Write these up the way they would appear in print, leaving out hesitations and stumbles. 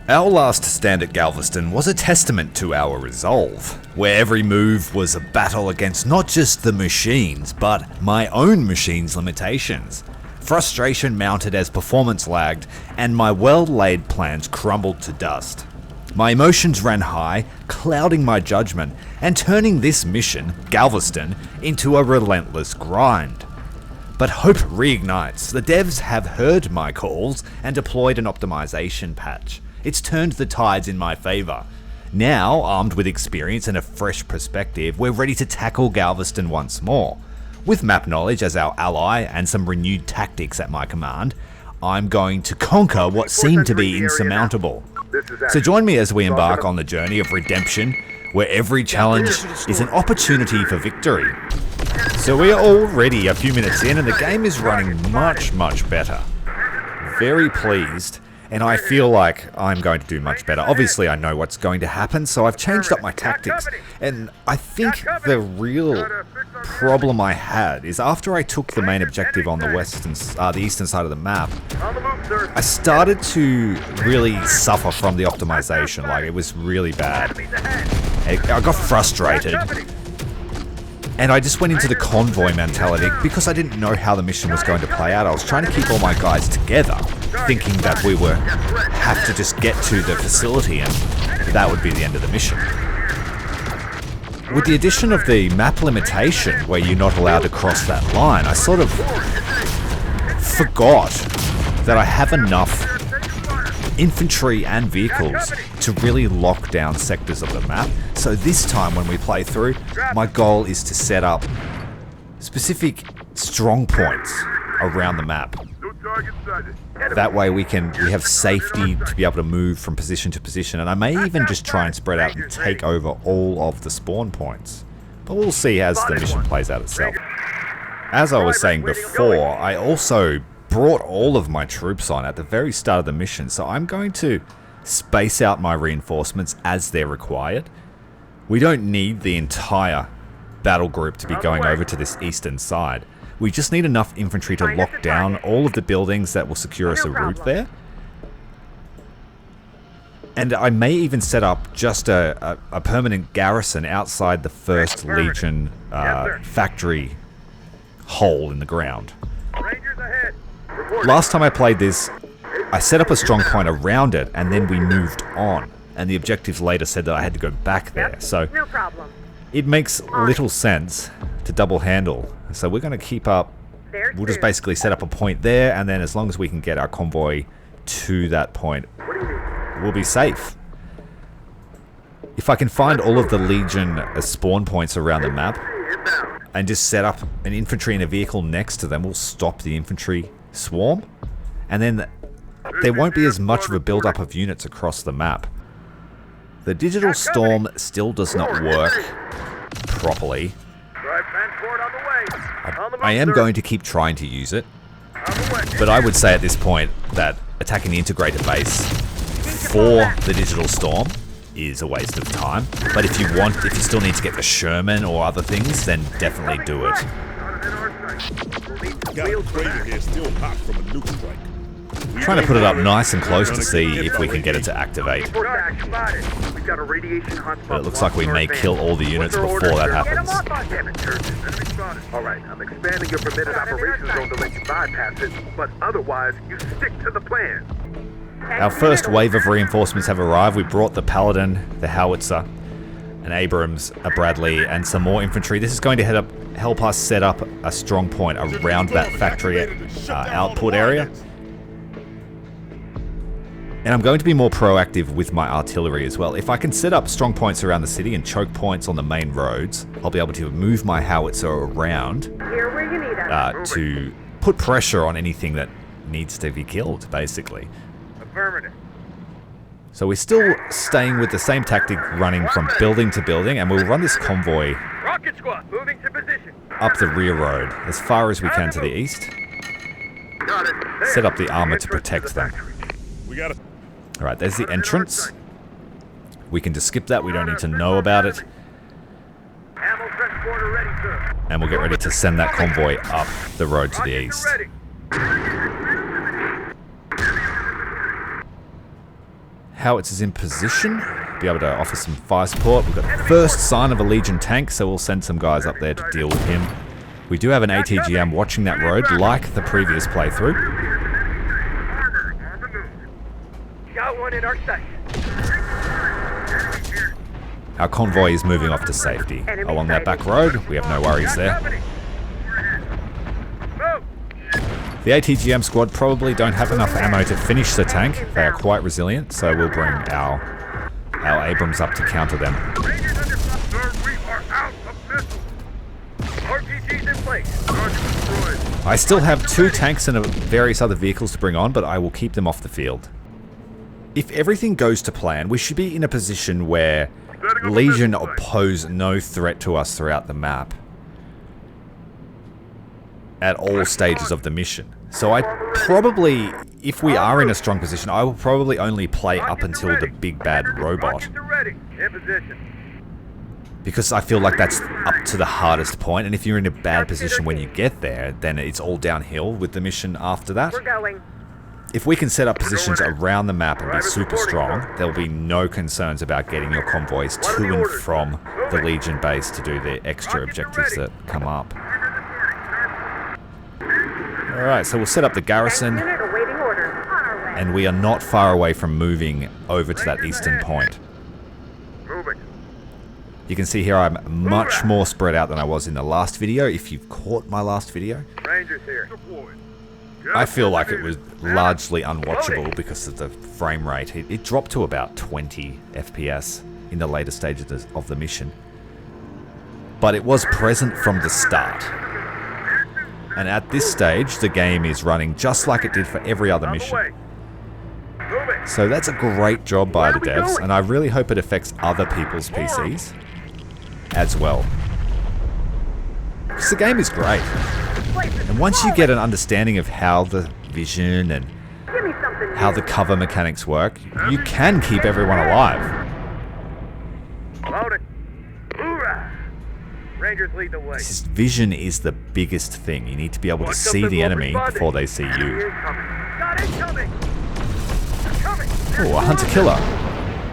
Our last stand at Galveston was a testament to our resolve, where every move was a battle against not just the machines, but my own machine's limitations. Frustration mounted as performance lagged, and my well-laid plans crumbled to dust. My emotions ran high, clouding my judgment, and turning this mission, Galveston, into a relentless grind. But hope reignites. The devs have heard my calls and deployed an optimization patch. It's turned the tides in my favour. Now, armed with experience and a fresh perspective, we're ready to tackle Galveston once more. With map knowledge as our ally and some renewed tactics at my command, I'm going to conquer what seemed to be insurmountable. So join me as we embark on the journey of redemption, where every challenge is an opportunity for victory. So we are already a few minutes in and the game is running much better. Very pleased. And I feel like I'm going to do much better. Obviously, I know what's going to happen, so I've changed up my tactics. And I think the real problem I had is after I took the main objective on the eastern side of the map, I started to really suffer from the optimization. Like, it was really bad. I got frustrated. And I just went into the convoy mentality because I didn't know how the mission was going to play out. I was trying to keep all my guys together, thinking that we would have to just get to the facility and that would be the end of the mission. With the addition of the map limitation, where you're not allowed to cross that line, I sort of forgot that I have enough infantry and vehicles to really lock down sectors of the map. So this time when we play through, my goal is to set up specific strong points around the map. That way we have safety to be able to move from position to position, and I may even just try and spread out and take over all of the spawn points. But we'll see as the mission plays out itself. As I was saying before, I also brought all of my troops on at the very start of the mission, so I'm going to space out my reinforcements as they're required. We don't need the entire battle group to be going over to this eastern side. We just need enough infantry to lock down all of the buildings that will secure us a route there. And I may even set up just a permanent garrison outside the 1st Legion factory hole in the ground. Last time I played this, I set up a strong point around it and then we moved on. And the objectives later said that I had to go back there. So it makes little sense to double handle. So we're going to keep up. We'll just basically set up a point there, and then as long as we can get our convoy to that point, we'll be safe. If I can find all of the Legion spawn points around the map and just set up an infantry and a vehicle next to them, we'll stop the infantry swarm, and then there won't be as much of a build-up of units across the map. The digital storm still does not work properly. I am going to keep trying to use it, but I would say at this point that attacking the integrated base for the digital storm is a waste of time. But if you still need to get the Sherman or other things, then definitely do it. Trying to put it up nice and close to see if we can get it to activate. But it looks like we may kill all the units before that happens. Alright, I'm expanding your permitted operations zone to let you bypass it, but otherwise, you stick to the plan. Our first wave of reinforcements have arrived. We brought the Paladin, the Howitzer, an Abrams, a Bradley, and some more infantry. This is going to help us set up a strong point around that factory output area. And I'm going to be more proactive with my artillery as well. If I can set up strong points around the city and choke points on the main roads, I'll be able to move my howitzer around to put pressure on anything that needs to be killed, basically. Affirmative. So we're still staying with the same tactic, running from building to building, and we'll run this convoy Rocket squad, moving to position. Up the rear road as far as we can to the east. Set up the armor to protect them. Alright, there's the entrance. We can just skip that, we don't need to know about it. And we'll get ready to send that convoy up the road to the east. howitzers in position. Be able to offer some fire support. We've got the first sign of a Legion tank, so we'll send some guys up there to deal with him. We do have an ATGM watching that road, like the previous playthrough. Got one in our sight. Our convoy is moving off to safety. Along that back road, we have no worries there. The ATGM squad probably don't have enough ammo to finish the tank. They are quite resilient, so we'll bring our Abrams up to counter them. I still have 2 tanks and various other vehicles to bring on, but I will keep them off the field. If everything goes to plan, we should be in a position where Legion pose no threat to us throughout the map at all stages of the mission. So I probably, if we are in a strong position, I will probably only play up until the big bad robot. Because I feel like that's up to the hardest point, and if you're in a bad position when you get there, then it's all downhill with the mission after that. If we can set up positions around the map and be super strong, there'll be no concerns about getting your convoys to and from the Legion base to do the extra objectives that come up. Alright, so we'll set up the garrison, and we are not far away from moving over to that eastern point. You can see here I'm much more spread out than I was in the last video, if you've caught my last video. I feel like it was largely unwatchable because of the frame rate. It dropped to about 20 FPS in the later stages of the mission. But it was present from the start. And at this stage, the game is running just like it did for every other mission. So that's a great job by the devs, and I really hope it affects other people's PCs as well. Because the game is great. And once you get an understanding of how the vision and how the cover mechanics work, you can keep everyone alive. This vision is the biggest thing. You need to be able to see the enemy before they see you. Oh, a hunter-killer.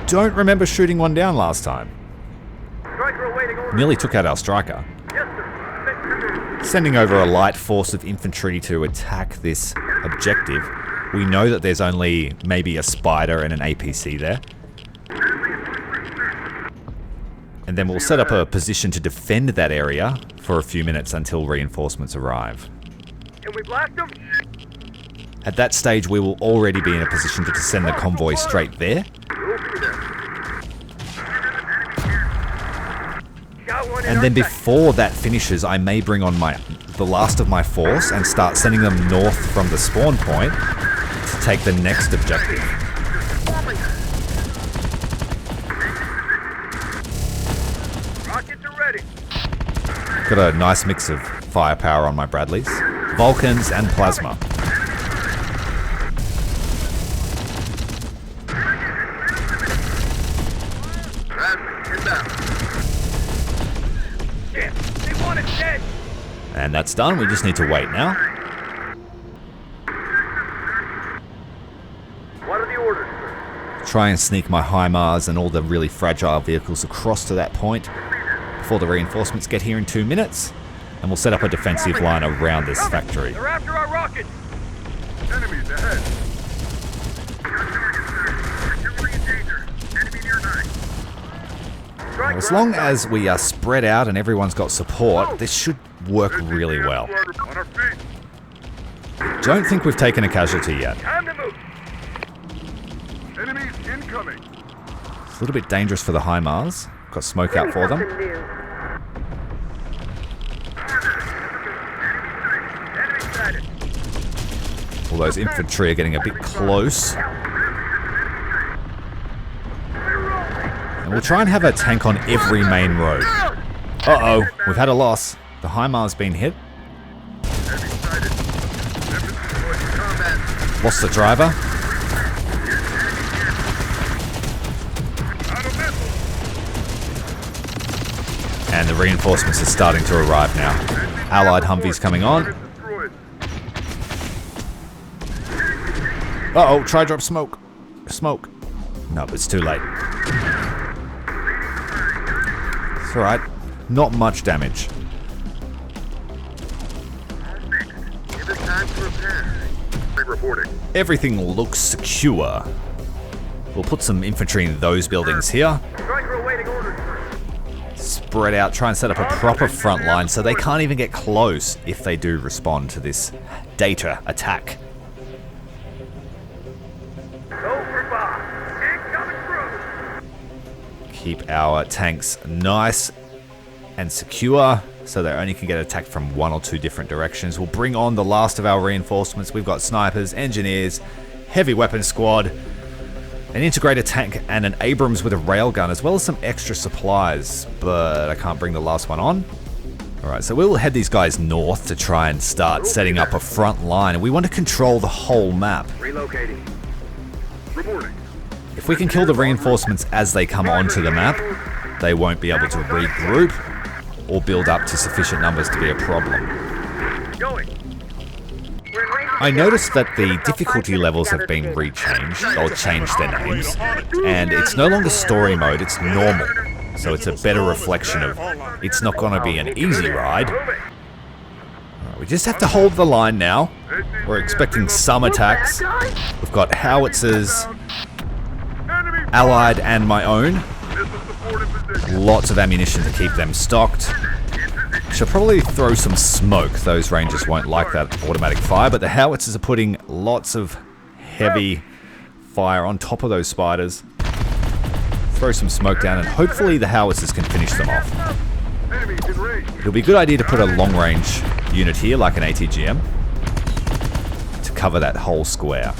Don't remember shooting one down last time. Nearly took out our striker. Sending over a light force of infantry to attack this objective. We know that there's only maybe a spider and an APC there. And then we'll set up a position to defend that area for a few minutes until reinforcements arrive. Can we blast them? At that stage, we will already be in a position to send the convoy straight there. And then before that finishes, I may bring on the last of my force and start sending them north from the spawn point to take the next objective. Rockets are ready. Got a nice mix of firepower on my Bradleys, Vulcans and plasma. And that's done, we just need to wait now. What are the orders, sir? Try and sneak my HIMARS and all the really fragile vehicles across to that point before the reinforcements get here in 2 minutes. And we'll set up a defensive line around this factory. They're after our rockets. Enemies ahead. As long as we are spread out and everyone's got support, this should work really well. Don't think we've taken a casualty yet. Time to move. Enemies incoming. It's a little bit dangerous for the HIMARS. Got smoke out for them. All those infantry are getting a bit close. And we'll try and have a tank on every main road. Uh-oh, we've had a loss. The HIMARS been hit. Lost the driver. And the reinforcements are starting to arrive now. Allied Humvees coming on. Uh-oh, try drop smoke. Smoke. No, but it's too late. It's alright. Not much damage. Give us time to repair. Reporting. Everything looks secure. We'll put some infantry in those buildings here. Striker awaiting orders. Spread out, try and set up a proper front line so they can't even get close if they do respond to this data attack. Over bomb. Incoming through. Keep our tanks nice and secure so they only can get attacked from one or two different directions. We'll bring on the last of our reinforcements. We've got snipers, engineers, heavy weapons squad, an integrated tank, and an Abrams with a railgun, as well as some extra supplies, but I can't bring the last one on. Alright, so we'll head these guys north to try and start setting up a front line, and we want to control the whole map. Relocating. Reporting. If we can kill the reinforcements as they come onto the map, they won't be able to regroup or build up to sufficient numbers to be a problem. Going. I noticed that the difficulty levels have been rechanged, or changed their names, and it's no longer story mode, it's normal. So it's a better reflection of it's not going to be an easy ride. We just have to hold the line now. We're expecting some attacks. We've got howitzers, allied and my own. Lots of ammunition to keep them stocked. Should probably throw some smoke. Those rangers won't like that automatic fire, but the howitzers are putting lots of heavy fire on top of those spiders. Throw some smoke down and hopefully the howitzers can finish them off. It'll be a good idea to put a long range unit here like an ATGM to cover that whole square.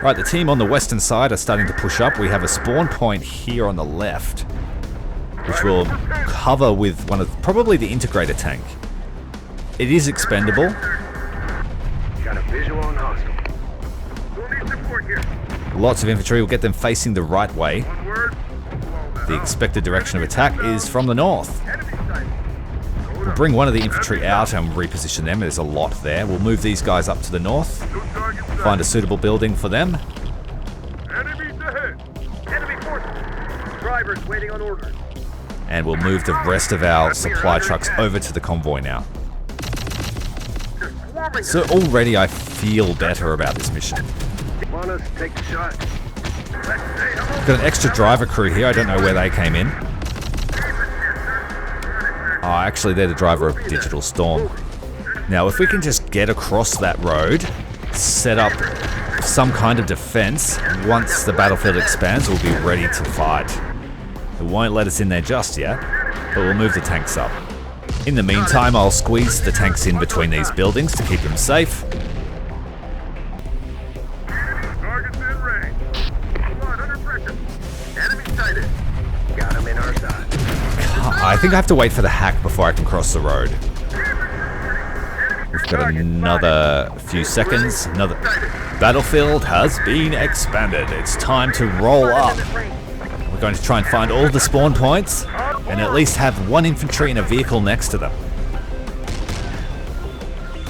Right, the team on the western side are starting to push up. We have a spawn point here on the left, which will cover with probably the integrator tank. It is expendable. Got a visual on hostile. We'll need support here. Lots of infantry. We'll get them facing the right way. One word. The expected direction of attack is from the north. Enemy sight. We'll bring one of the infantry out and reposition them. There's a lot there. We'll move these guys up to the north. Find a suitable building for them. Enemies ahead. Enemy forces. Drivers waiting on orders. And we'll move the rest of our supply trucks over to the convoy now. So already I feel better about this mission. Want us to take the shot? Got an extra driver crew here. I don't know where they came in. Oh, actually they're the driver of Digital Storm. Now if we can just get across that road, set up some kind of defense, once the battlefield expands we'll be ready to fight. It won't let us in there just yet, but we'll move the tanks up. In the meantime, I'll squeeze the tanks in between these buildings to keep them safe. Target's in range. Squad under pressure. Enemy sighted. Got him in our side. I think I have to wait for the hack before I can cross the road. We've got another few seconds. Another battlefield has been expanded. It's time to roll up. We're going to try and find all the spawn points and at least have one infantry and a vehicle next to them.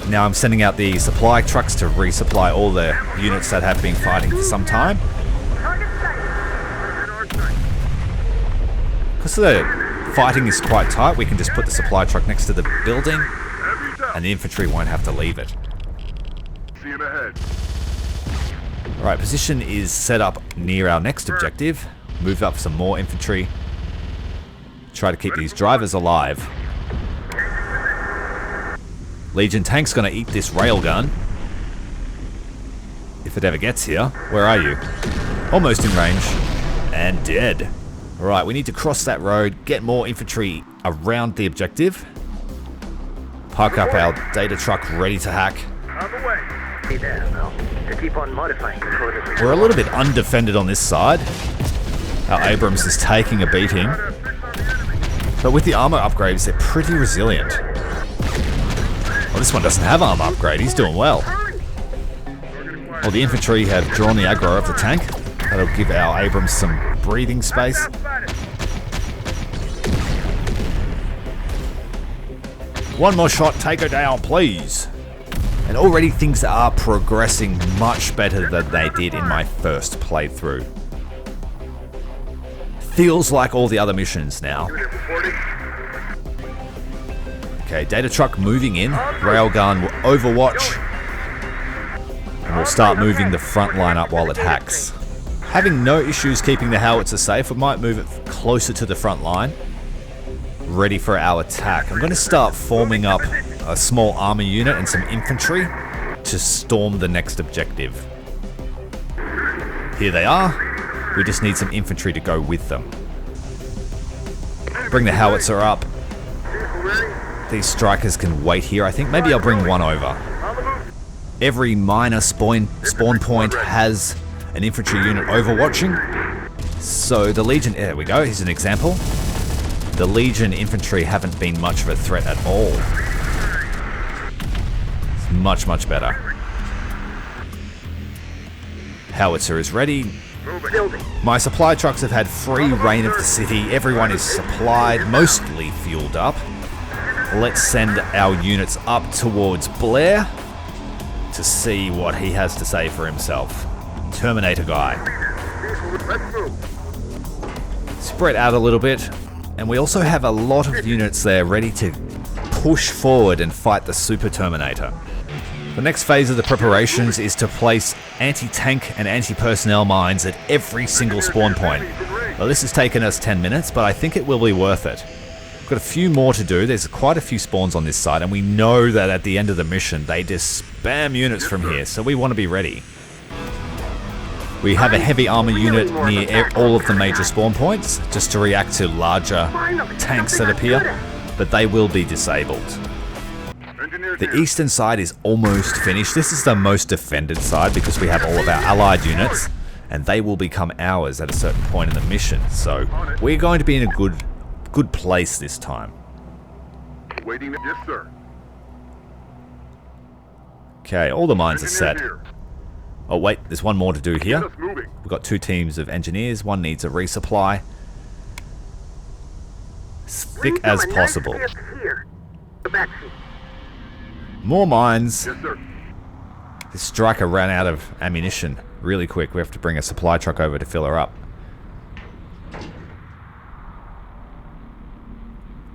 Now I'm sending out the supply trucks to resupply all the units that have been fighting for some time. Because the fighting is quite tight, we can just put the supply truck next to the building and the infantry won't have to leave it. See him ahead. Alright, position is set up near our next objective. Move up some more infantry. Try to keep these drivers alive. Legion tank's gonna eat this railgun. If it ever gets here. Where are you? Almost in range. And dead. Alright, we need to cross that road, get more infantry around the objective. Park up our data truck ready to hack. On the way. Hey there, Mel. To keep on modifying before this. We're a little bit undefended on this side. Our Abrams is taking a beating. But with the armor upgrades, they're pretty resilient. Well, this one doesn't have armor upgrade, he's doing well. Well, the infantry have drawn the aggro of the tank. That'll give our Abrams some breathing space. One more shot, take her down, please. And already things are progressing much better than they did in my first playthrough. Feels like all the other missions now. Okay, data truck moving in. Railgun will overwatch. And we'll start moving the front line up while it hacks. Having no issues keeping the howitzer safe, we might move it closer to the front line. Ready for our attack. I'm going to start forming up a small armor unit and some infantry to storm the next objective. Here they are. We just need some infantry to go with them. Bring the howitzer up. These strikers can wait here, I think. Maybe I'll bring one over. Every minor spawn point has an infantry unit overwatching. So the Legion, there we go, here's an example. The Legion infantry haven't been much of a threat at all. It's much, much better. Howitzer is ready. My supply trucks have had free reign of the city. Everyone is supplied, mostly fueled up. Let's send our units up towards Blair to see what he has to say for himself. Terminator guy. Spread out a little bit, and we also have a lot of units there ready to push forward and fight the Super Terminator. The next phase of the preparations is to place anti-tank and anti-personnel mines at every single spawn point. Well, this has taken us 10 minutes, but I think it will be worth it. We've got a few more to do. There's quite a few spawns on this side, and we know that at the end of the mission, they just spam units from here, so we want to be ready. We have a heavy armor unit near all of the major spawn points, just to react to larger tanks that appear, but they will be disabled. The eastern side is almost finished. This is the most defended side because we have all of our allied units, and they will become ours at a certain point in the mission. So we're going to be in a good place this time. Waiting, yes, sir. Okay, all the mines are set. Oh wait, there's one more to do here. We've got 2 teams of engineers. One needs a resupply. As thick as possible. More mines. Yes, sir. This striker ran out of ammunition really quick. We have to bring a supply truck over to fill her up.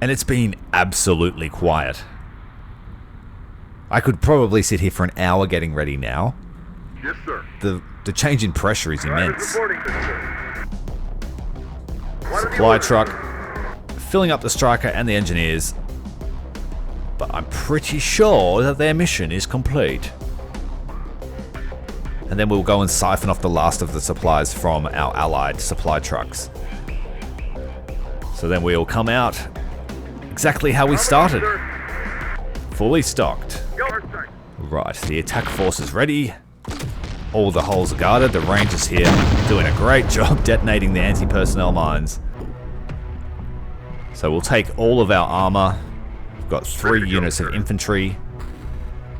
And it's been absolutely quiet. I could probably sit here for an hour getting ready now. Yes, sir. The change in pressure is immense. Supply truck filling up the striker and the engineers. But I'm pretty sure that their mission is complete. And then we'll go and siphon off the last of the supplies from our allied supply trucks. So then we'll come out exactly how we started. Fully stocked. Right, the attack force is ready. All the holes are guarded. The Rangers here doing a great job detonating the anti-personnel mines. So we'll take all of our armor. We've got 3 units of infantry.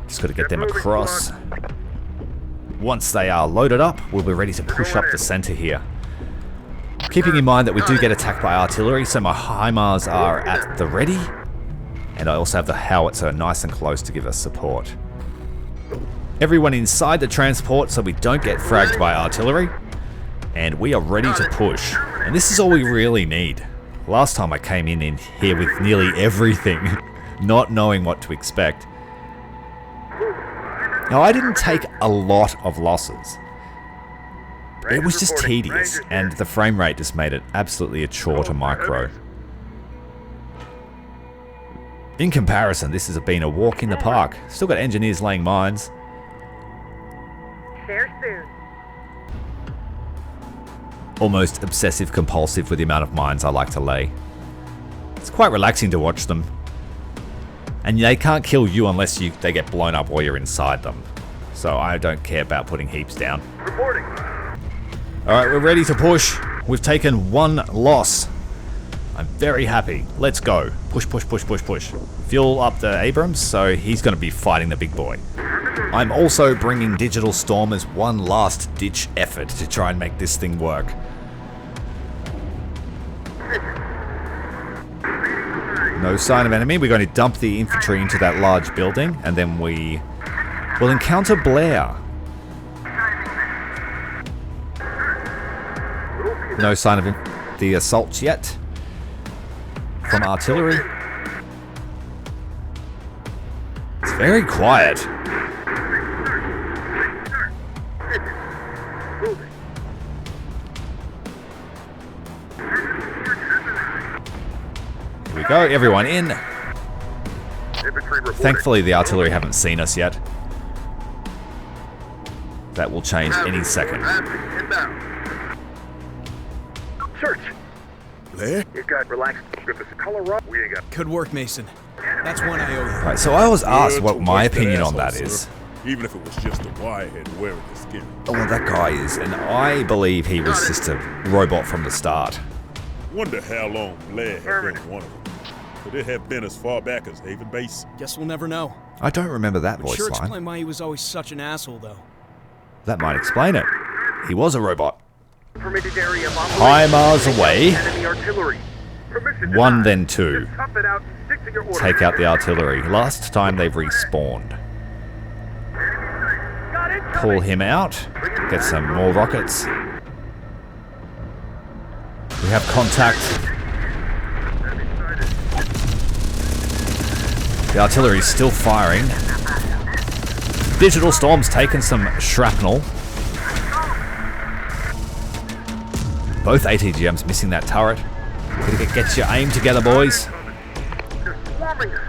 Just got to get them across. Once they are loaded up, we'll be ready to push up the center here. Keeping in mind that we do get attacked by artillery, so my HIMARS are at the ready. And I also have the howitzer nice and close to give us support. Everyone inside the transport so we don't get fragged by artillery. And we are ready to push. And this is all we really need. Last time I came in here with nearly everything, not knowing what to expect. Now I didn't take a lot of losses. It was just tedious, and the frame rate just made it absolutely a chore to micro. In comparison, this has been a walk in the park. Still got engineers laying mines. There soon. Almost obsessive compulsive with the amount of mines I like to lay. It's quite relaxing to watch them. And they can't kill you unless they get blown up while you're inside them. So I don't care about putting heaps down. Reporting. Alright, we're ready to push. We've taken 1 loss. I'm very happy. Let's go. Push, push, push, push, push. Fuel up the Abrams, so he's going to be fighting the big boy. I'm also bringing Digital Storm as one last ditch effort to try and make this thing work. No sign of enemy. We're going to dump the infantry into that large building, and then we We'll encounter Blair. No sign of the assaults yet. From artillery. It's very quiet. Here we go, everyone in. Thankfully the artillery haven't seen us yet. That will change any second. Search. Blair? You got relaxed. If it's color up, we ain't got. Good work, Mason. That's one I owe you. Right, so I was asked Good what to my watch that opinion on asshole, that is. sir. Even if it was just a wirehead wearing the skin. Oh, well, that guy is, and I believe he was just a robot from the start. Wonder how long Blair had been one of them. Could it have been as far back as Haven Base? Guess we'll never know. I don't remember that Would voice sure line. explain why he was always such an asshole, though. That might explain it. He was a robot. Permitted area of High miles away. enemy artillery. Permission One, denied. then two. Just tough it out and stick to your orders. Take out the artillery. Last time they've respawned. Got it. Pull him out. Get some more rockets. We have contact. The artillery's still firing. Digital Storm's taken some shrapnel. Both ATGMs missing that turret. Gotta get your aim together, boys. They're swarming us.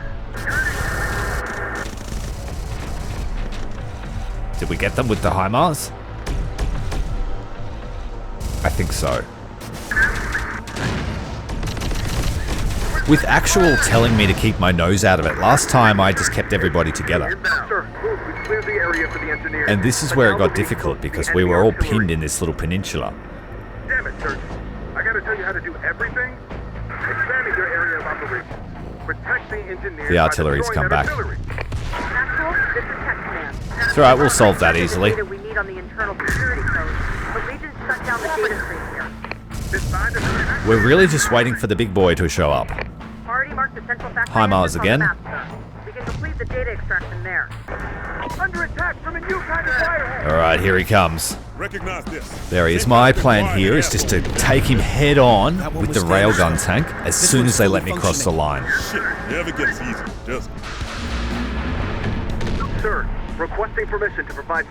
Did we get them with the HIMARS? I think so. With actual telling me to keep my nose out of it. Last time I just kept everybody together. Inbound. Sir, move. We cleared the area for the engineers. And this is where it got difficult because we were all pinned in this little peninsula. Damn it, Sergeant. I gotta tell you how to do everything. Expanding your area of operation. Protect the engineers. The artillery's by come destroying back. that artillery. Maxwell, this is Tech Command. It's alright, we'll solve that easily. Data we need on the internal security code, but Legion shut down the data stream here. This side is We're really just waiting for the big boy to show up. Already marked the central factory. HIMARS entrance on the again. map, sir. We can complete the data extraction there. under attack from a new kind of firehead. Alright, here he comes. Recognize this. There he is. My plan here is just to take him head on with the railgun tank as soon as they let me cross the line. Shit never gets easier, does it? Sir, requesting permission to provide.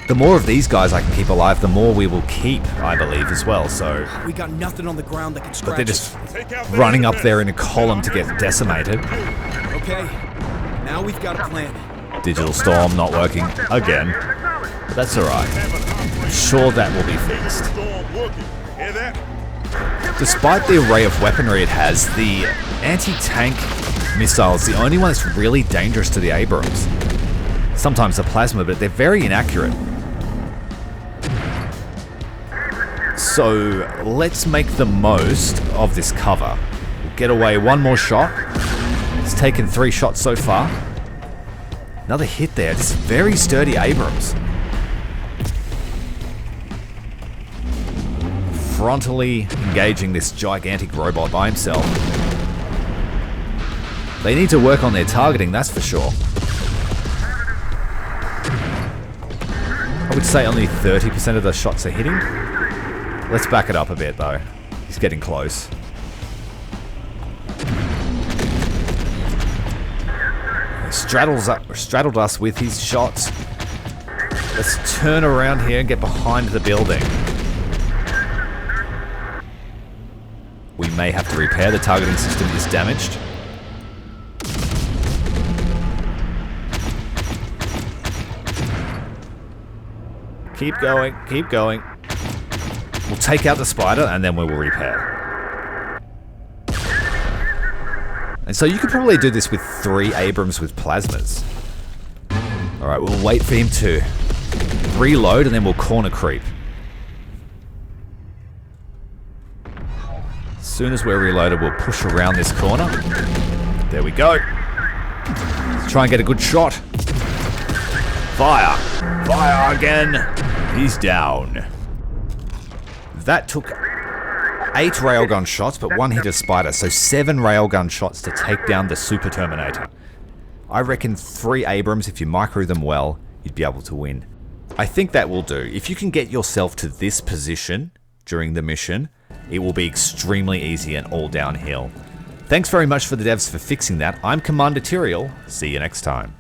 The more of these guys I can keep alive, the more we will keep, I believe, as well, so... We got nothing on the ground that can scratch But they're just Take out running up the there in a column to get decimated. us. Okay, now we've got a plan. Digital Storm not working again. But that's alright. I'm sure that will be fixed. storm working. Hear that? Despite the array of weaponry it has, the anti-tank missile is the only one that's really dangerous to the Abrams. Sometimes the plasma, but they're very inaccurate. So let's make the most of this cover. We'll get away one more shot. It's taken 3 shots so far. Another hit there. Just very sturdy Abrams. Frontally engaging this gigantic robot by himself. They need to work on their targeting, that's for sure. I would say only 30% of the shots are hitting. Let's back it up a bit though. He's getting close. He straddled us with his shots. Let's turn around here and get behind the building. We may have to repair. The targeting system is damaged. Keep going, keep going. We'll take out the spider and then we will repair. And so you could probably do this with 3 Abrams with plasmas. Alright, we'll wait for him to reload and then we'll corner creep. As soon as we're reloaded, we'll push around this corner. There we go. Let's try and get a good shot. Fire! Fire again! He's down. That took 8 railgun shots, but 1 hit a spider, so 7 railgun shots to take down the Super Terminator. I reckon 3 Abrams, if you micro them well, you'd be able to win. I think that will do. If you can get yourself to this position during the mission, it will be extremely easy and all downhill. Thanks very much for the devs for fixing that. I'm Commander Tyrael. See you next time.